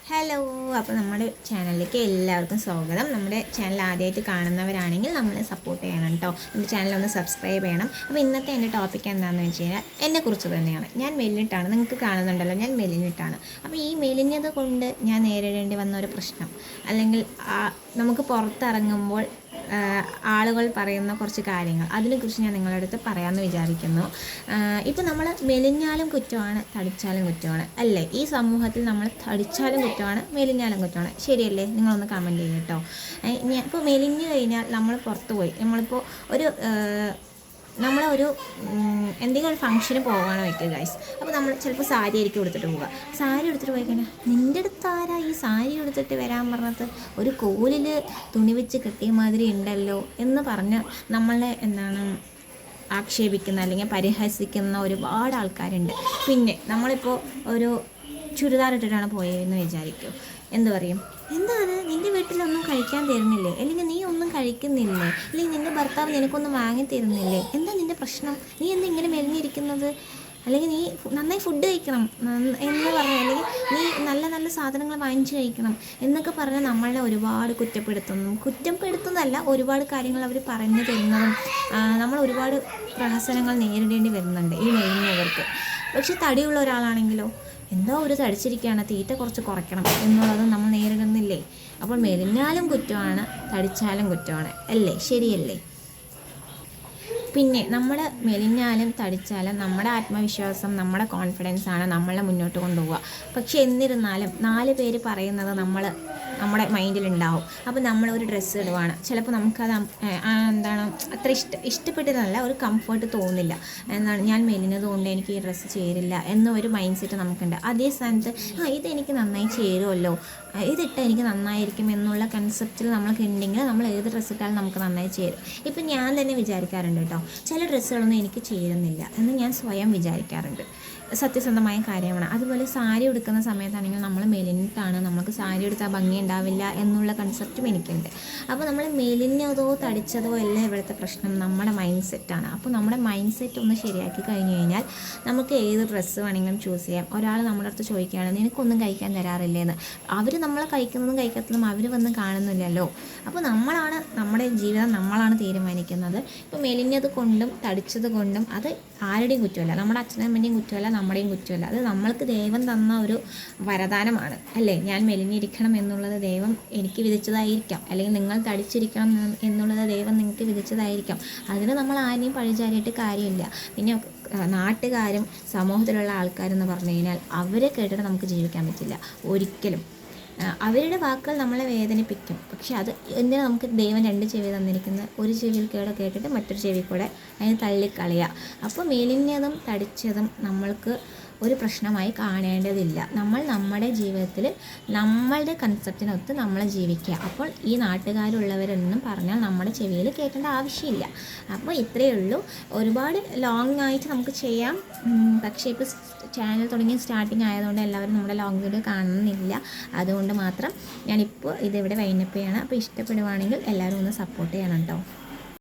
Hello, അപ്പോൾ നമ്മുടെ ചാനലിലേക്ക് എല്ലാവർക്കും സ്വാഗതം. നമ്മുടെ ചാനൽ ആദ്യമായിട്ട് കാണുന്നവരാണെങ്കിൽ നമ്മളെ സപ്പോർട്ട് ചെയ്യണം കേട്ടോ. നമ്മുടെ ചാനലൊന്ന് സബ്സ്ക്രൈബ് ചെയ്യണം. അപ്പോൾ ഇന്നത്തെ എൻ്റെ ടോപ്പിക് എന്താണെന്ന് വെച്ച് കഴിഞ്ഞാൽ എന്നെക്കുറിച്ച് തന്നെയാണ്. ഞാൻ മെലിഞ്ഞിട്ടാണ്, നിങ്ങൾക്ക് കാണുന്നുണ്ടല്ലോ, ഞാൻ മെലിഞ്ഞിട്ടാണ്. അപ്പോൾ ഈ മെലിഞ്ഞത് കൊണ്ട് ഞാൻ നേരിടേണ്ടി വന്ന ഒരു പ്രശ്നം, അല്ലെങ്കിൽ നമുക്ക് പുറത്തിറങ്ങുമ്പോൾ ആളുകൾ പറയുന്ന കുറച്ച് കാര്യങ്ങൾ, അതിനെക്കുറിച്ച് ഞാൻ നിങ്ങളുടെ അടുത്ത് പറയാമെന്ന് വിചാരിക്കുന്നു. ഇപ്പോൾ നമ്മൾ മെലിഞ്ഞാലും കുറ്റമാണ്, തടിച്ചാലും കുറ്റമാണ് അല്ലേ? ഈ സമൂഹത്തിൽ നമ്മൾ തടിച്ചാലും കുറ്റമാണ്, മെലിഞ്ഞാലും കുറ്റമാണ്, ശരിയല്ലേ? നിങ്ങളൊന്ന് കമൻറ്റ് ചെയ്യും കേട്ടോ. ഇപ്പോൾ മെലിഞ്ഞു കഴിഞ്ഞാൽ നമ്മൾ പുറത്ത് പോയി, നമ്മളിപ്പോൾ നമ്മളൊരു എന്തെങ്കിലും ഒരു ഫംഗ്ഷന് പോകാനോ വയ്ക്കുക ഗൈസ്. അപ്പോൾ നമ്മൾ ചിലപ്പോൾ സാരി ആയിരിക്കും എടുത്തിട്ട് പോവുക. സാരി എടുത്തിട്ട് പോയി കഴിഞ്ഞാൽ നിൻ്റെ അടുത്ത് ആരാ ഈ സാരി എടുത്തിട്ട് വരാൻ പറഞ്ഞത്? ഒരു കോലിൽ തുണി വെച്ച് കെട്ടിയ മാതിരി ഉണ്ടല്ലോ എന്ന് പറഞ്ഞ് നമ്മളെ ആക്ഷേപിക്കുന്ന അല്ലെങ്കിൽ പരിഹസിക്കുന്ന ഒരുപാട് ആൾക്കാരുണ്ട്. പിന്നെ നമ്മളിപ്പോൾ ഒരു ചുരിദാർ ഇട്ടിട്ടാണ് പോയതെന്ന് വിചാരിക്കും. എന്ത് പറയും? എന്താണ് നിൻ്റെ വീട്ടിലൊന്നും കഴിക്കാൻ തരുന്നില്ലേ? അല്ലെങ്കിൽ നീ ഒന്നും കഴിക്കുന്നില്ലേ? അല്ലെങ്കിൽ നിൻ്റെ ഭർത്താവ് നിനക്കൊന്നും വാങ്ങി തരുന്നില്ലേ? എന്താ നിൻ്റെ പ്രശ്നം? നീ എന്താ ഇങ്ങനെ മെലിഞ്ഞിരിക്കുന്നത്? അല്ലെങ്കിൽ നീ നന്നായി ഫുഡ് കഴിക്കണം എന്ന് പറഞ്ഞാൽ, അല്ലെങ്കിൽ നീ നല്ല നല്ല സാധനങ്ങൾ വാങ്ങിച്ച് കഴിക്കണം എന്നൊക്കെ പറഞ്ഞാൽ നമ്മളെ ഒരുപാട് കുറ്റപ്പെടുത്തുന്നതല്ല, ഒരുപാട് കാര്യങ്ങൾ അവർ പറഞ്ഞു തരുന്നതും നമ്മൾ ഒരുപാട് പ്രഹസനങ്ങൾ നേരിടേണ്ടി വരുന്നുണ്ട് ഈ മെലിഞ്ഞവർക്ക്. പക്ഷെ തടിയുള്ള ഒരാളാണെങ്കിലോ, എന്തോ ഒരു തടിച്ചിരിക്കുകയാണ്, തീറ്റ കുറച്ച് കുറയ്ക്കണം എന്നുള്ളത് നമ്മൾ നേരിടുന്നില്ലേ? അപ്പോൾ മെലിഞ്ഞാലും കുറ്റമാണ്, തടിച്ചാലും കുറ്റമാണ് അല്ലേ? ശരിയല്ലേ? പിന്നെ നമ്മൾ മെലിഞ്ഞാലും തടിച്ചാലും നമ്മുടെ ആത്മവിശ്വാസം, നമ്മുടെ കോൺഫിഡൻസ് ആണ് നമ്മളെ മുന്നോട്ട് കൊണ്ടുപോവുക. പക്ഷെ എന്നിരുന്നാലും 4 പേര് പറയുന്നത് നമ്മുടെ മൈൻഡിലുണ്ടാവും. അപ്പോൾ നമ്മളൊരു ഡ്രസ്സ് ഇടുവാണ്, ചിലപ്പോൾ നമുക്കത് അത്ര ഇഷ്ടപ്പെട്ടതല്ല, ഒരു കംഫർട്ട് തോന്നില്ല. ഞാൻ മെലിഞ്ഞത് കൊണ്ട് എനിക്ക് ഈ ഡ്രസ്സ് ചേരില്ല എന്നൊരു മൈൻഡ് സെറ്റ് നമുക്കുണ്ട്. അതേ സ്ഥാനത്ത് ഇതെനിക്ക് നന്നായി ചേരുമല്ലോ, ഇതിട്ട് എനിക്ക് നന്നായിരിക്കും എന്നുള്ള കൺസെപ്റ്റിൽ നമ്മൾക്ക് ഉണ്ടെങ്കിൽ നമ്മൾ ഏത് ഡ്രസ്സ് ഇട്ടാലും നമുക്ക് നന്നായി ചേരും. ഇപ്പം ഞാൻ തന്നെ വിചാരിക്കാറുണ്ട് കേട്ടോ, ചില ഡ്രസ്സുകളൊന്നും എനിക്ക് ചേരുന്നില്ല എന്ന് ഞാൻ സ്വയം വിചാരിക്കാറുണ്ട്. സത്യസന്ധമായ കാര്യമാണ്. അതുപോലെ സാരി ഉടുക്കുന്ന സമയത്താണെങ്കിൽ നമ്മൾ മെലിഞ്ഞിട്ടാണ്, നമുക്ക് സാരി എടുത്താൽ ഭംഗി ഉണ്ടാവില്ല എന്നുള്ള കൺസെപ്റ്റും എനിക്കുണ്ട്. അപ്പോൾ നമ്മൾ മെലിഞ്ഞതോ തടിച്ചതോ അല്ല ഇവിടുത്തെ പ്രശ്നം, നമ്മുടെ മൈൻഡ് സെറ്റാണ്. അപ്പോൾ നമ്മുടെ മൈൻഡ് സെറ്റ് ഒന്ന് ശരിയാക്കി കഴിഞ്ഞ് കഴിഞ്ഞാൽ നമുക്ക് ഏത് ഡ്രസ്സ് വേണമെങ്കിലും ചൂസ് ചെയ്യാം. ഒരാൾ നമ്മുടെ അടുത്ത് ചോദിക്കുകയാണ്, നിനക്കൊന്നും കഴിക്കാൻ തരാറില്ലേന്ന്. അവർ നമ്മളെ കഴിക്കുന്നതും കഴിക്കാത്തതും അവർ വന്ന് കാണുന്നില്ലല്ലോ. അപ്പോൾ നമ്മുടെ ജീവിതം നമ്മളാണ് തീരുമാനിക്കുന്നത്. ഇപ്പോൾ മെലിഞ്ഞത് കൊണ്ടും തടിച്ചത് കൊണ്ടും അത് ആരുടെയും കുറ്റമല്ല, നമ്മുടെ അച്ഛനമ്മൻ്റെയും കുറ്റമല്ല, നമ്മുടെയും കുറ്റമല്ല. അത് നമ്മൾക്ക് ദൈവം തന്ന ഒരു വരദാനമാണ് അല്ലേ? ഞാൻ മെലിഞ്ഞിരിക്കണം എന്നുള്ളത് ദൈവം എനിക്ക് വിധിച്ചതായിരിക്കാം, അല്ലെങ്കിൽ നിങ്ങൾ തടിച്ചിരിക്കണം എന്നുള്ളത് ദൈവം നിങ്ങൾക്ക് വിധിച്ചതായിരിക്കാം. അതിന് നമ്മൾ ആരെയും പഴിചാരിയിട്ട് കാര്യമില്ല. പിന്നെ നാട്ടുകാരും സമൂഹത്തിലുള്ള ആൾക്കാരെന്ന് പറഞ്ഞു കഴിഞ്ഞാൽ അവരെ കേട്ടിട്ട് നമുക്ക് ജീവിക്കാൻ പറ്റില്ല ഒരിക്കലും. അവരുടെ വാക്കുകൾ നമ്മളെ വേദനിപ്പിക്കും. പക്ഷെ അത് എന്തിനാ നമുക്ക് ദൈവം 2 ചെവി തന്നിരിക്കുന്നത്? ഒരു ചെവിയിൽ കേട്ടിട്ട് മറ്റൊരു ചെവി കൂടെ അതിന് തള്ളിക്കളയുക. അപ്പോൾ മെലിഞ്ഞതും തടിച്ചതും നമ്മൾക്ക് ഒരു പ്രശ്നമായി കാണേണ്ടതില്ല. നമ്മൾ നമ്മുടെ ജീവിതത്തിൽ നമ്മളുടെ കൺസെപ്റ്റിനൊത്ത് നമ്മൾ ജീവിക്കുക. അപ്പോൾ ഈ നാട്ടുകാരുള്ളവരെന്നും പറഞ്ഞാൽ നമ്മുടെ ചെവിയിൽ കേൾക്കേണ്ട ആവശ്യമില്ല. അപ്പോൾ ഇത്രയേ ഉള്ളൂ. ഒരുപാട് ലോങ് ആയിട്ട് നമുക്ക് ചെയ്യാം. പക്ഷേ ഇപ്പോൾ ചാനൽ തുടങ്ങി സ്റ്റാർട്ടിങ് ആയതുകൊണ്ട് എല്ലാവരും നമ്മുടെ ലോങ് വീഡിയോ കാണുന്നില്ല. അതുകൊണ്ട് മാത്രം ഞാനിപ്പോൾ ഇതിവിടെ വൈൻഡപ്പ് ചെയ്യണം. അപ്പോൾ ഇഷ്ടപ്പെടുവാണെങ്കിൽ എല്ലാവരും ഒന്ന് സപ്പോർട്ട് ചെയ്യണം കേട്ടോ.